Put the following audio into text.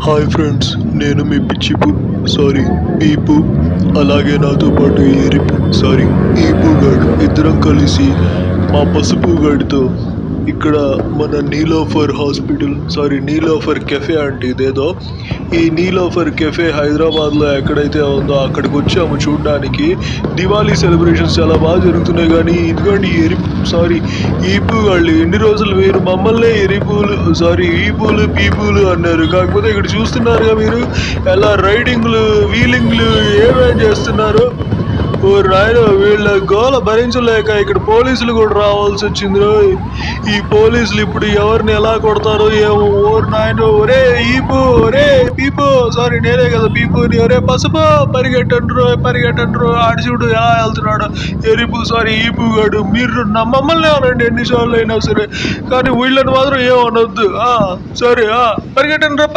Hi friends, నేను మీ పిచ్చిపు పీపు, అలాగే నాతో పాటు ఈపు గాడు. ఇద్దరం కలిసి మా పసుపు గాడితో ఇక్కడ మన నీలోఫర్ కెఫే అంటే ఇదేదో ఈ నీలోఫర్ కెఫే హైదరాబాద్లో ఎక్కడైతే ఉందో అక్కడికి వచ్చాము చూడడానికి. దివాళీ సెలబ్రేషన్స్ చాలా బాగా జరుగుతున్నాయి. కానీ ఇదిగోండి ఈపు వాళ్ళు ఎన్ని రోజులు మీరు మమ్మల్ని ఈపులు పీపులు అన్నారు. కాకపోతే ఇక్కడ చూస్తున్నారుగా మీరు ఎలా రైడింగ్లు వీలింగ్లు ఏమేం చేస్తున్నారు. ఓ రాయన వీళ్ళ గోల భరించలేక ఇక్కడ పోలీసులు కూడా రావాల్సి వచ్చింది. ఈ పోలీసులు ఇప్పుడు ఎవరిని ఎలా కొడతారో ఏమో. ఓరు నాయన, ఒరే ఈపు, ఒరే పీపు, నేనే కదా పీపుని, ఒరే పసుపు పరిగెట్టండ్రు ఆడి చూడు ఎలా వెళ్తున్నాడు. ఈపు గాడు, మీరు మమ్మల్ని అనండి ఎన్నిసార్లు అయినా సరే, కానీ వీళ్ళని మాత్రం ఏమనొద్దు. పరిగెట్టండ్రా